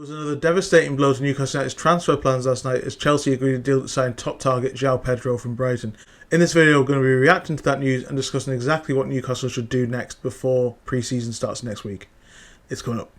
was another devastating blow to Newcastle United's transfer plans last night as Chelsea agreed a deal to sign top target Joao Pedro from Brighton. In this video, we're going to be reacting to that news and discussing exactly what Newcastle should do next before pre-season starts next week. It's coming up.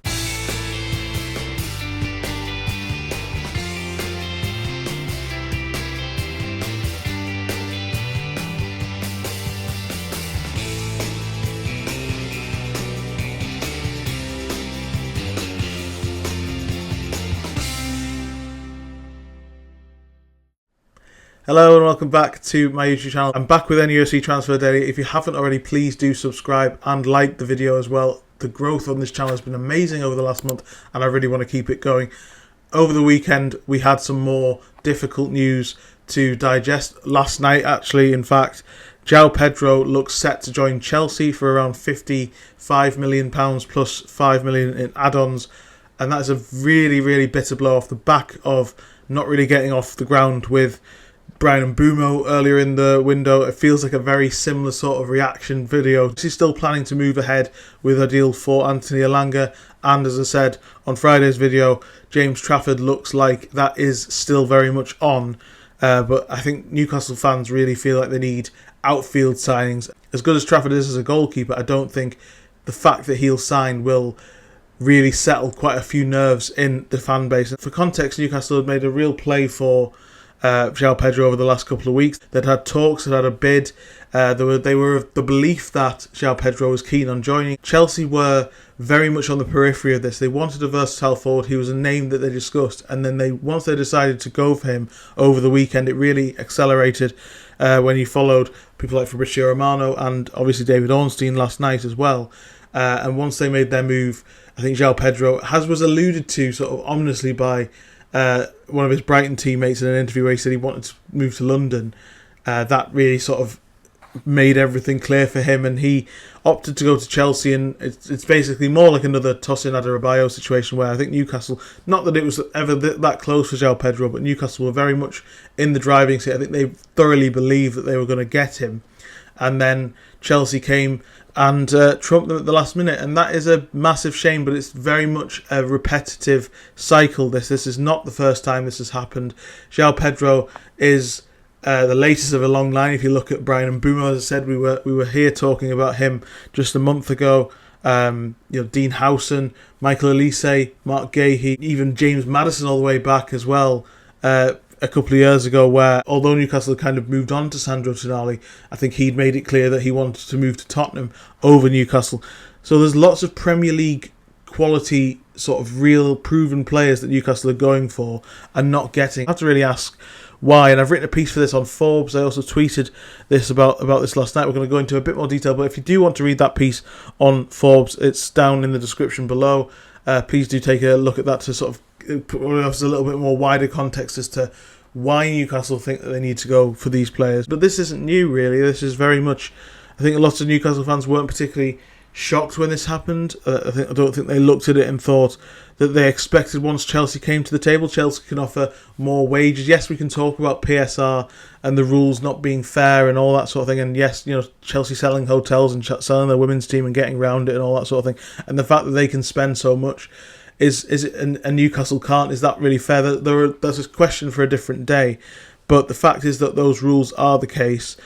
Hello and welcome back to my YouTube channel. I'm back with NUFC Transfer Daily. If you haven't already, please do subscribe and like the video as well. The growth on this channel has been amazing over the last month and I really want to keep it going. Over the weekend, we had some more difficult news to digest. Last night, actually, in fact, Joao Pedro looks set to join Chelsea for around £55 million plus £5 million in add-ons. And that is a really, really bitter blow off the back of not really getting off the ground with Bryan Mbeumo earlier in the window. It feels like a very similar sort of reaction video. She's still planning to move ahead with a deal for Anthony Elanga, and as I said on Friday's video, James Trafford looks like that is still very much on, but I think Newcastle fans really feel like they need outfield signings. As good as Trafford is as a goalkeeper, I don't think the fact that he'll sign will really settle quite a few nerves in the fan base. For context, Newcastle had made a real play for Joao Pedro over the last couple of weeks. They'd had talks, they'd had a bid. They were of the belief that Joao Pedro was keen on joining. Chelsea were very much on the periphery of this. They wanted a versatile forward. He was a name that they discussed, and then once they decided to go for him over the weekend, it really accelerated when you followed people like Fabrizio Romano and obviously David Ornstein last night as well. And once they made their move, I think Joao Pedro, as was alluded to sort of ominously by one of his Brighton teammates in an interview where he said he wanted to move to London, that really sort of made everything clear for him, and he opted to go to Chelsea. And it's basically more like another Tosin Adarabioyo situation where I think Newcastle, not that it was ever that close for Joao Pedro, but Newcastle were very much in the driving seat. I think they thoroughly believed that they were going to get him, and then Chelsea came and trumped them at the last minute, and that is a massive shame. But it's very much a repetitive cycle. This is not the first time this has happened. Joao Pedro is the latest of a long line. If you look at Bryan Mbeumo, as I said, we were here talking about him just a month ago. Dean Howson, Michael Olise, Mark Gahey, even James Maddison all the way back as well. A couple of years ago, where although Newcastle kind of moved on to Sandro Tonali, I think he'd made it clear that he wanted to move to Tottenham over Newcastle. So there's lots of Premier League quality, sort of real proven players that Newcastle are going for and not getting. I have to really ask why, and I've written a piece for this on Forbes. I also tweeted this about this last night. We're going to go into a bit more detail, but if you do want to read that piece on Forbes, it's down in the description below. Please do take a look at that to sort of put us a little bit more wider context as to why Newcastle think that they need to go for these players. But this isn't new, really. This is very much, I think lots of Newcastle fans weren't particularly shocked when this happened. I don't think they looked at it and thought that they expected once Chelsea came to the table, Chelsea can offer more wages. Yes, we can talk about PSR and the rules not being fair and all that sort of thing. And yes, Chelsea selling hotels and selling their women's team and getting around it and all that sort of thing. And the fact that they can spend so much is it, and Newcastle can't, is that really fair? That's a question for a different day. But the fact is that those rules are the case.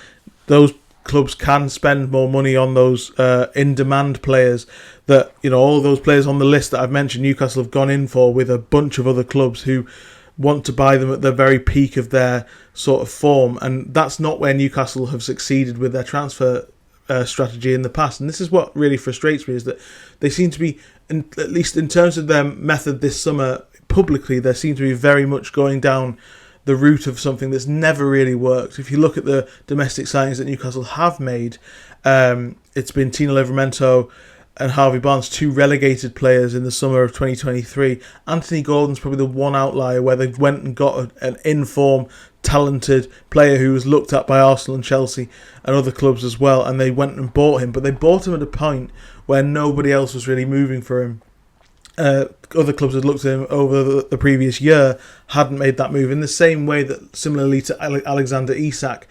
Those clubs can spend more money on those in-demand players that, all those players on the list that I've mentioned, Newcastle have gone in for with a bunch of other clubs who want to buy them at the very peak of their sort of form. And that's not where Newcastle have succeeded with their transfer strategy in the past. And this is what really frustrates me, is that they seem to be, at least in terms of their method this summer, publicly, they seem to be very much going down the route of something that's never really worked. If you look at the domestic signings that Newcastle have made, it's been Tino Livramento and Harvey Barnes, two relegated players in the summer of 2023. Anthony Gordon's probably the one outlier where they went and got an in-form, talented player who was looked at by Arsenal and Chelsea and other clubs as well, and they went and bought him. But they bought him at a point where nobody else was really moving for him. Other clubs had looked at him over the previous year, hadn't made that move, in the same way that, similarly to Alexander Isak,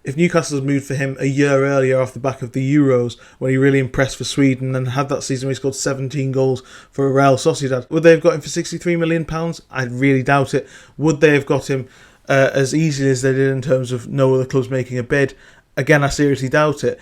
if Newcastle had moved for him a year earlier off the back of the Euros, when he really impressed for Sweden and had that season where he scored 17 goals for Real Sociedad, would they have got him for £63 million? I really doubt it. Would they have got him as easily as they did in terms of no other clubs making a bid? Again, I seriously doubt it.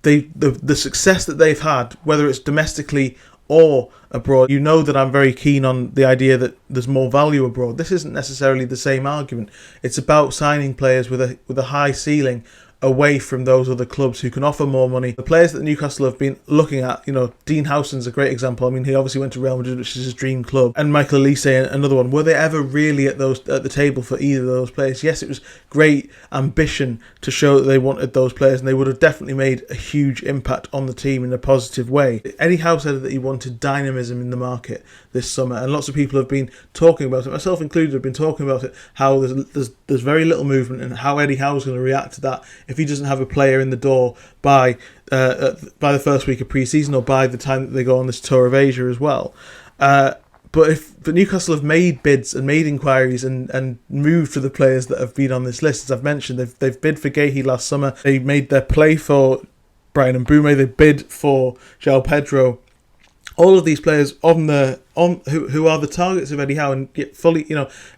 The success that they've had, whether it's domestically or abroad, you know that I'm very keen on the idea that there's more value abroad. This isn't necessarily the same argument. It's about signing players with a high ceiling away from those other clubs who can offer more money. The players that Newcastle have been looking at, Dean Howson's a great example. I mean, he obviously went to Real Madrid, which is his dream club, and Michael Elise, another one. Were they ever really at the table for either of those players? Yes, it was great ambition to show that they wanted those players, and they would have definitely made a huge impact on the team in a positive way. Eddie Howe said that he wanted dynamism in the market this summer, and lots of people have been talking about it, myself included, have been talking about it, how there's very little movement, and how Eddie Howe's going to react to that if he doesn't have a player in the door by the first week of pre-season, or by the time that they go on this tour of Asia as well. But Newcastle have made bids and made inquiries and moved for the players that have been on this list. As I've mentioned, they've bid for Guehi last summer. They made their play for Brian Mbume. They bid for Joao Pedro. All of these players who are the targets of Eddie Howe, and yet fully,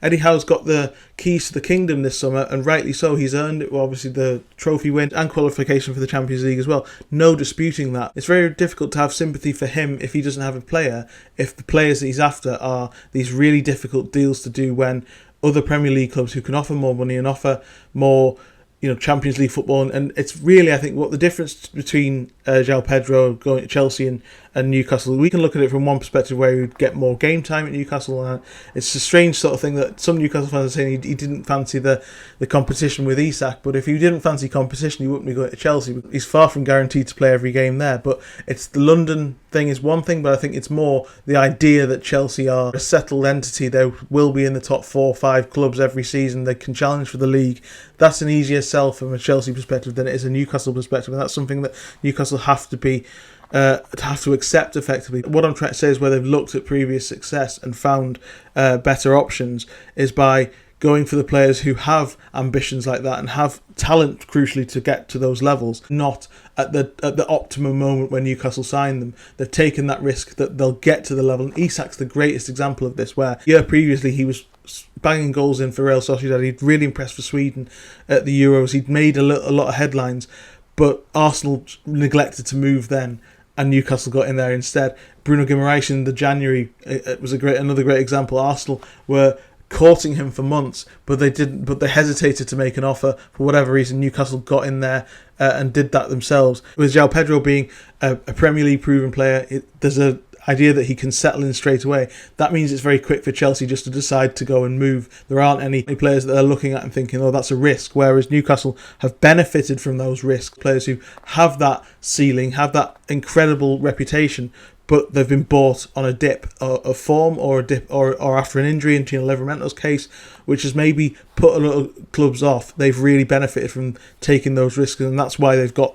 Eddie Howe's got the keys to the kingdom this summer, and rightly so. He's earned it. Well, obviously the trophy win and qualification for the Champions League as well. No disputing that. It's very difficult to have sympathy for him if he doesn't have a player, if the players that he's after are these really difficult deals to do, when other Premier League clubs who can offer more money and offer more Champions League football, and it's really, I think, what the difference between Joao Pedro going to Chelsea and Newcastle, we can look at it from one perspective where he would get more game time at Newcastle, and it's a strange sort of thing that some Newcastle fans are saying he didn't fancy the competition with Isak, but if he didn't fancy competition, he wouldn't be going to Chelsea. He's far from guaranteed to play every game there, but it's the London thing is one thing, but I think it's more the idea that Chelsea are a settled entity. They will be in the top 4 or 5 clubs every season. They can challenge for the league. That's an easier sell from a Chelsea perspective than it is a Newcastle perspective, and that's something that Newcastle have to accept effectively. What I'm trying to say is, where they've looked at previous success and found better options, is by going for the players who have ambitions like that and have talent, crucially, to get to those levels, not at the optimum moment when Newcastle signed them. They've taken that risk that they'll get to the level, and Isak's the greatest example of this, where a year previously he was banging goals in for Real Sociedad. He'd really impressed for Sweden at the Euros. He'd made a lot of headlines, but Arsenal neglected to move then, and Newcastle got in there instead. Bruno Guimaraes in the January, it was another great example. Arsenal were courting him for months, but they hesitated to make an offer for whatever reason. Newcastle got in there and did that themselves. With Joao Pedro being a Premier League proven player, there's a idea that he can settle in straight away. That means it's very quick for Chelsea just to decide to go and move. There aren't any players that they're looking at and thinking, oh, that's a risk, whereas Newcastle have benefited from those risks. Players who have that ceiling, have that incredible reputation, but they've been bought on a dip of form, or a dip, or after an injury. In Tino Livermento's case, which has maybe put a lot of clubs off, they've really benefited from taking those risks, and that's why they've got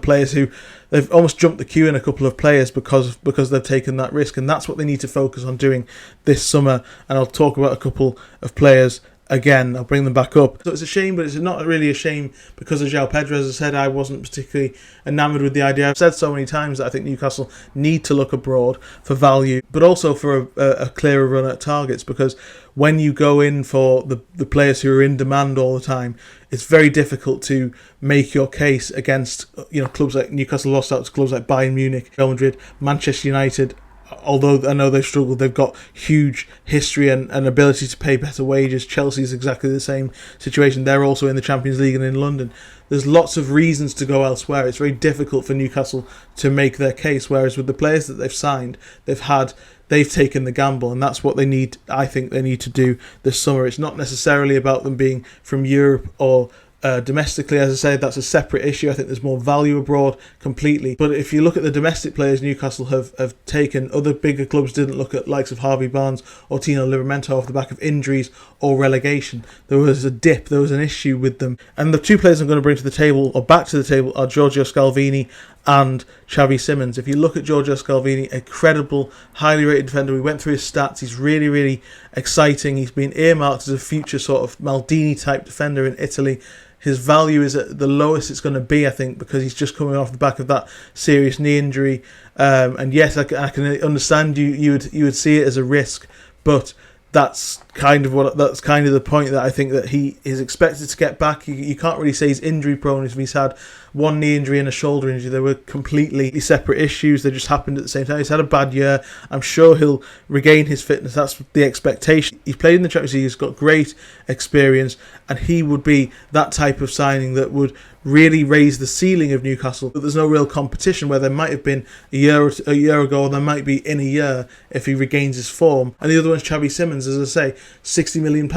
players who they've almost jumped the queue in a couple of players because they've taken that risk, and that's what they need to focus on doing this summer. And I'll talk about a couple of players again. I'll bring them back up. So it's a shame, but it's not really a shame because of Joao Pedro. As I said, I wasn't particularly enamoured with the idea. I've said so many times that I think Newcastle need to look abroad for value, but also for a clearer run at targets, because when you go in for the players who are in demand all the time, it's very difficult to make your case against clubs like Newcastle. Lost out to clubs like Bayern Munich, Real Madrid, Manchester United. Although I know they've struggled, they've got huge history and ability to pay better wages. Chelsea's exactly the same situation. They're also in the Champions League and in London. There's lots of reasons to go elsewhere. It's very difficult for Newcastle to make their case, whereas with the players that they've signed, they've taken the gamble, and that's what they need. I think they need to do this summer. It's not necessarily about them being from Europe or domestically. As I said, that's a separate issue. I think there's more value abroad completely. But if you look at the domestic players Newcastle have taken, other bigger clubs didn't look at likes of Harvey Barnes or Tino Livermento off the back of injuries or relegation. There was a dip, there was an issue with them. And the two players I'm going to bring to the table, or back to the table, are Giorgio Scalvini and Xavi Simons. If you look at Giorgio Scalvini, a credible, highly rated defender, we went through his stats. He's really, really exciting. He's been earmarked as a future sort of Maldini type defender in Italy. His value is at the lowest it's going to be, I think, because he's just coming off the back of that serious knee injury. And yes, I can understand you would see it as a risk, but that's kind of the point that I think that he is expected to get back. You can't really say he's injury prone if he's had one knee injury and a shoulder injury. They were completely separate issues. They just happened at the same time. He's had a bad year. I'm sure he'll regain his fitness. That's the expectation. He's played in the Champions League. He's got great experience, and he would be that type of signing that would really raise the ceiling of Newcastle. But there's no real competition where there might have been a year ago, or there might be in a year if he regains his form. And the other one's Xavi Simons, as I say, £60 million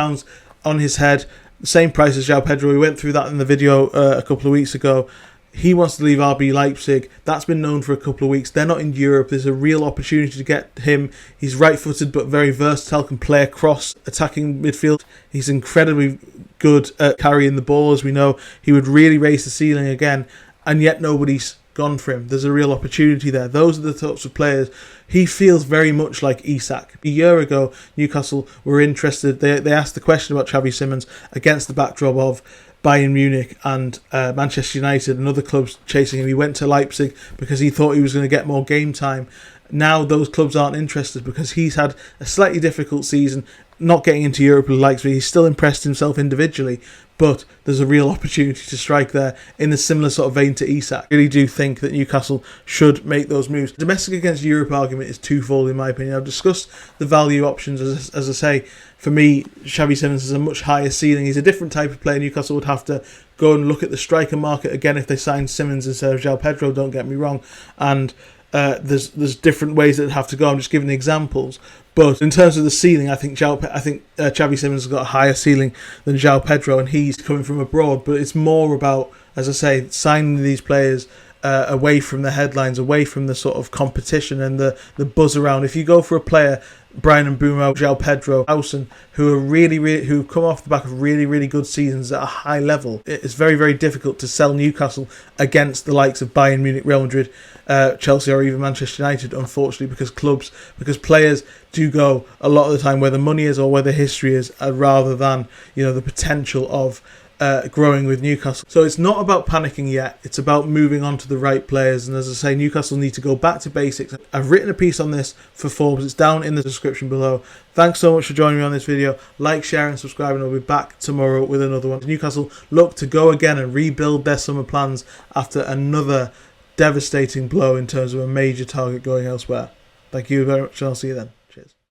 on his head, same price as Joao Pedro. We went through that in the video a couple of weeks ago. He wants to leave RB Leipzig. That's been known for a couple of weeks. They're not in Europe. There's a real opportunity to get him. He's right-footed but very versatile, can play across attacking midfield. He's incredibly good at carrying the ball, as we know. He would really raise the ceiling again, and yet nobody's gone for him. There's a real opportunity there. Those are the types of players. He feels very much like Isak. A year ago, Newcastle were interested. They asked the question about Xavi Simons against the backdrop of Bayern Munich and Manchester United and other clubs chasing him. He went to Leipzig because he thought he was going to get more game time. Now those clubs aren't interested because he's had a slightly difficult season, not getting into Europe with Leipzig. He's still impressed himself individually, but there's a real opportunity to strike there in a similar sort of vein to Isak. I really do think that Newcastle should make those moves. The domestic against Europe argument is twofold in my opinion. I've discussed the value options. As I say, for me, Xavi Simons has a much higher ceiling. He's a different type of player. Newcastle would have to go and look at the striker market again if they signed Simons instead of Joao Pedro, don't get me wrong. And there's different ways that it'd have to go. I'm just giving examples. But in terms of the ceiling, I think Xavi Simons has got a higher ceiling than Joao Pedro, and he's coming from abroad. But it's more about, as I say, signing these players away from the headlines, away from the sort of competition and the buzz around. If you go for a player, Brian Mbeumo, Joao Pedro, Howson, who've come off the back of really good seasons at a high level, it's very, very difficult to sell Newcastle against the likes of Bayern Munich, Real Madrid, Chelsea, or even Manchester United, unfortunately, because players do go a lot of the time where the money is or where the history is, rather than the potential of growing with Newcastle. So it's not about panicking yet, it's about moving on to the right players. And as I say, Newcastle need to go back to basics. I've written a piece on this for Forbes, it's down in the description below. Thanks so much for joining me on this video. Like, share and subscribe, and I'll be back tomorrow with another one. Newcastle look to go again and rebuild their summer plans after another devastating blow in terms of a major target going elsewhere. Thank you very much, and I'll see you then.